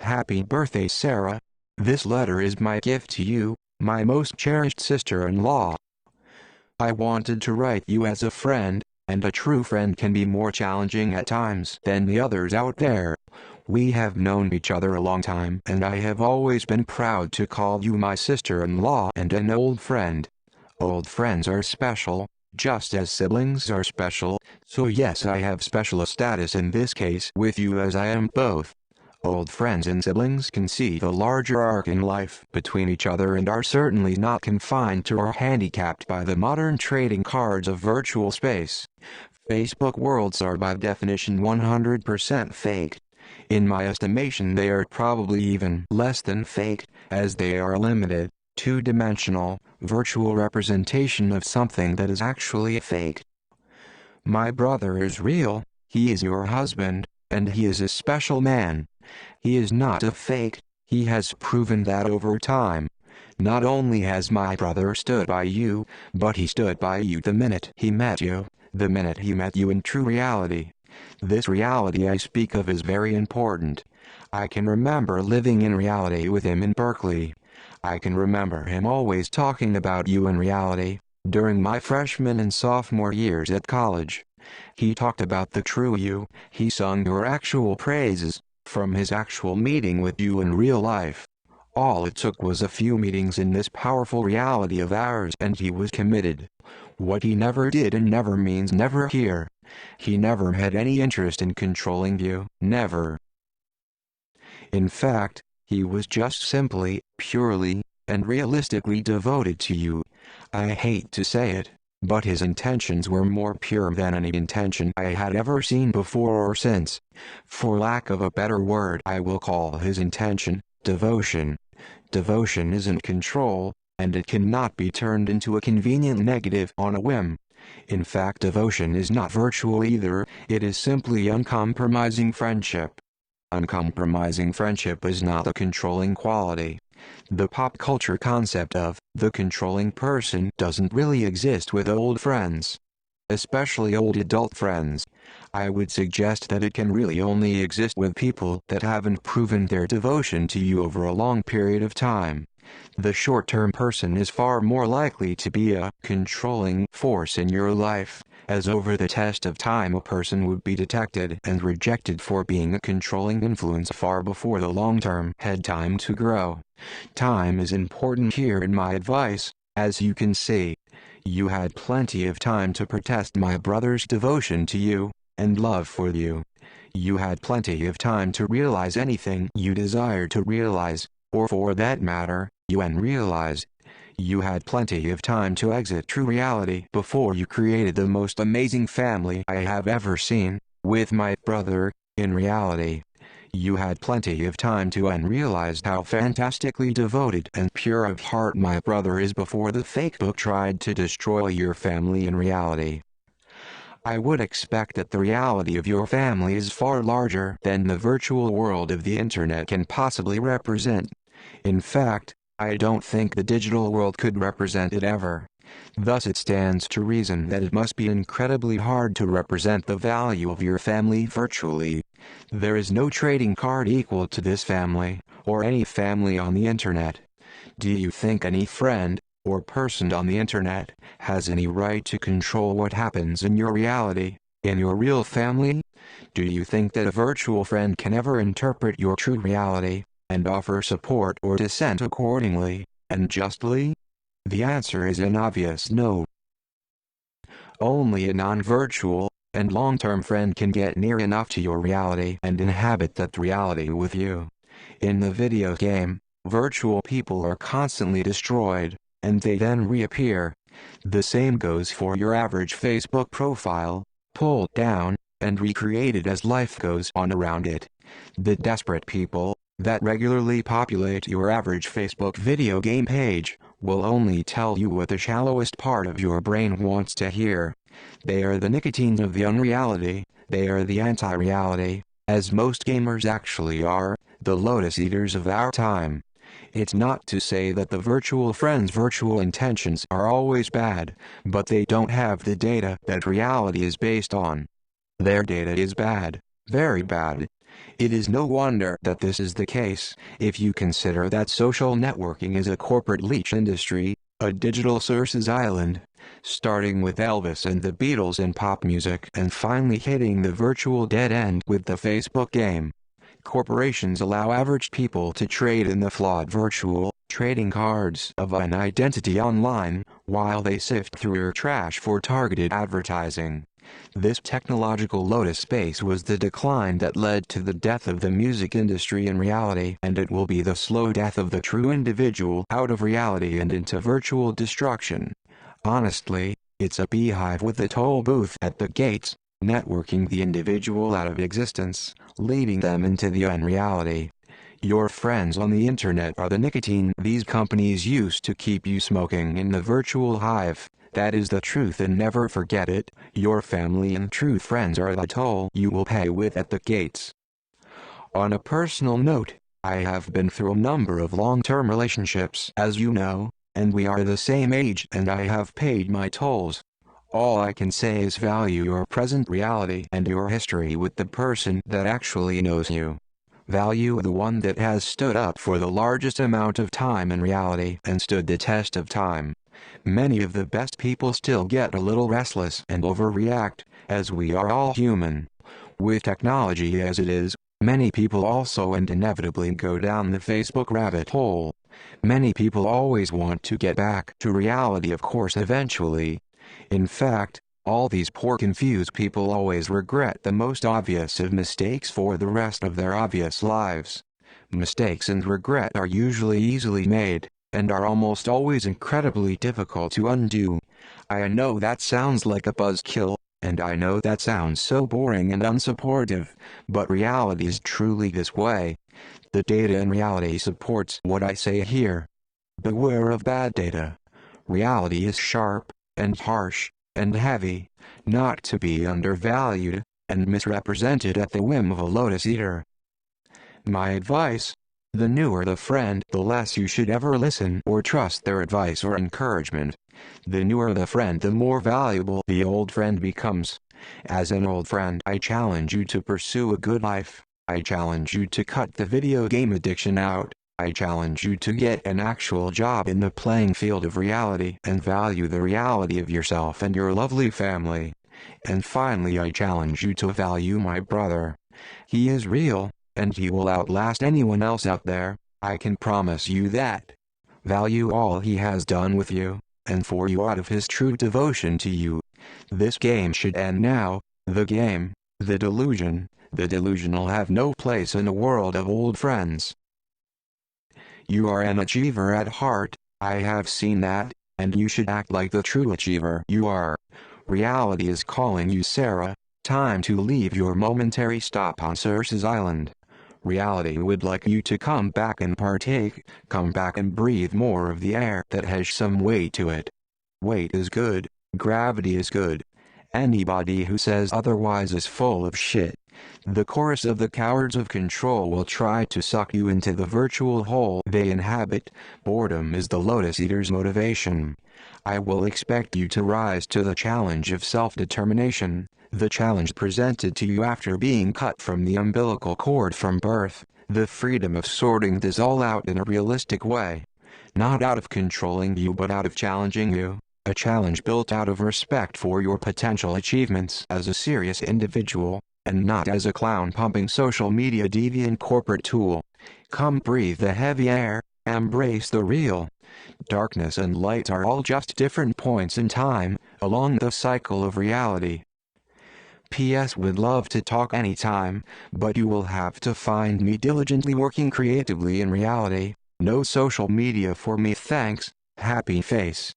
Happy birthday, Sarah. This letter is my gift to you, my most cherished sister-in-law. I wanted to write you as a friend, and a true friend can be more challenging at times than the others out there. We have known each other a long time, and I have always been proud to call you my sister-in-law and an old friend. Old friends are special, just as siblings are special, so yes, I have special status in this case with you, as I am both. Old friends and siblings can see the larger arc in life between each other and are certainly not confined to or handicapped by the modern trading cards of virtual space. Facebook worlds are by definition 100% fake. In my estimation, they are probably even less than fake, as they are a limited, two-dimensional, virtual representation of something that is actually fake. My brother is real, he is your husband, and he is a special man. He is not a fake, he has proven that over time. Not only has my brother stood by you, but he stood by you the minute he met you, the minute he met you in true reality. This reality I speak of is very important. I can remember living in reality with him in Berkeley. I can remember him always talking about you in reality, during my freshman and sophomore years at college. He talked about the true you, he sung your actual praises, from his actual meeting with you in real life. All it took was a few meetings in this powerful reality of ours and he was committed. What he never did and never means never here. He never had any interest in controlling you, never. In fact, he was just simply, purely, and realistically devoted to you. I hate to say it, but his intentions were more pure than any intention I had ever seen before or since. For lack of a better word, I will call his intention devotion. Devotion isn't control, and it cannot be turned into a convenient negative on a whim. In fact, devotion is not virtual either, it is simply uncompromising friendship. Uncompromising friendship is not a controlling quality. The pop culture concept of the controlling person doesn't really exist with old friends. Especially old adult friends. I would suggest that it can really only exist with people that haven't proven their devotion to you over a long period of time. The short-term person is far more likely to be a controlling force in your life, as over the test of time a person would be detected and rejected for being a controlling influence far before the long-term had time to grow. Time is important here in my advice, as you can see. You had plenty of time to protest my brother's devotion to you, and love for you. You had plenty of time to realize anything you desired to realize, or for that matter, you unrealized. You had plenty of time to exit true reality before you created the most amazing family I have ever seen, with my brother, in reality. You had plenty of time to unrealize how fantastically devoted and pure of heart my brother is before the fake book tried to destroy your family in reality. I would expect that the reality of your family is far larger than the virtual world of the internet can possibly represent. In fact, I don't think the digital world could represent it ever. Thus it stands to reason that it must be incredibly hard to represent the value of your family virtually. There is no trading card equal to this family, or any family on the internet. Do you think any friend, or person on the internet, has any right to control what happens in your reality, in your real family? Do you think that a virtual friend can ever interpret your true reality, and offer support or dissent accordingly, and justly? The answer is an obvious no. Only a non-virtual, and long-term friend can get near enough to your reality and inhabit that reality with you. In the video game, virtual people are constantly destroyed, and they then reappear. The same goes for your average Facebook profile, pulled down, and recreated as life goes on around it. The desperate people that regularly populate your average Facebook video game page will only tell you what the shallowest part of your brain wants to hear. They are the nicotine of the unreality, they are the anti-reality, as most gamers actually are, the lotus eaters of our time. It's not to say that the virtual friends' virtual intentions are always bad, but they don't have the data that reality is based on. Their data is bad, very bad. It is no wonder that this is the case, if you consider that social networking is a corporate leech industry, a digital sources island, starting with Elvis and the Beatles in pop music and finally hitting the virtual dead end with the Facebook game. Corporations allow average people to trade in the flawed virtual trading cards of an identity online, while they sift through your trash for targeted advertising. This technological lotus space was the decline that led to the death of the music industry in reality, and it will be the slow death of the true individual out of reality and into virtual destruction. Honestly, it's a beehive with a toll booth at the gates, networking the individual out of existence, leading them into the unreality. Your friends on the internet are the nicotine these companies use to keep you smoking in the virtual hive. That is the truth, and never forget it. Your family and true friends are the toll you will pay with at the gates. On a personal note, I have been through a number of long-term relationships, as you know, and we are the same age, and I have paid my tolls. All I can say is value your present reality and your history with the person that actually knows you. Value the one that has stood up for the largest amount of time in reality and stood the test of time. Many of the best people still get a little restless and overreact, as we are all human. With technology as it is, many people also and inevitably go down the Facebook rabbit hole. Many people always want to get back to reality, of course, eventually. In fact, all these poor confused people always regret the most obvious of mistakes for the rest of their obvious lives. Mistakes and regret are usually easily made, and are almost always incredibly difficult to undo. I know that sounds like a buzzkill, and I know that sounds so boring and unsupportive, but reality is truly this way. The data in reality supports what I say here. Beware of bad data. Reality is sharp, and harsh, and heavy, not to be undervalued, and misrepresented at the whim of a lotus eater. My advice: the newer the friend, the less you should ever listen or trust their advice or encouragement. The newer the friend, the more valuable the old friend becomes. As an old friend, I challenge you to pursue a good life. I challenge you to cut the video game addiction out. I challenge you to get an actual job in the playing field of reality and value the reality of yourself and your lovely family. And finally, I challenge you to value my brother. He is real, and he will outlast anyone else out there, I can promise you that. Value all he has done with you, and for you out of his true devotion to you. This game should end now. The game, the delusion, the delusional have no place in a world of old friends. You are an achiever at heart, I have seen that, and you should act like the true achiever you are. Reality is calling you, Sarah. Time to leave your momentary stop on Circe's Island. Reality would like you to come back and partake, come back and breathe more of the air that has some weight to it. Weight is good, gravity is good. Anybody who says otherwise is full of shit. The chorus of the cowards of control will try to suck you into the virtual hole they inhabit. Boredom is the lotus eater's motivation. I will expect you to rise to the challenge of self-determination, the challenge presented to you after being cut from the umbilical cord from birth, the freedom of sorting this all out in a realistic way. Not out of controlling you but out of challenging you. A challenge built out of respect for your potential achievements as a serious individual, and not as a clown-pumping social media deviant corporate tool. Come breathe the heavy air, embrace the real. Darkness and light are all just different points in time, along the cycle of reality. P.S. Would love to talk anytime, but you will have to find me diligently working creatively in reality. No social media for me, thanks. Happy face.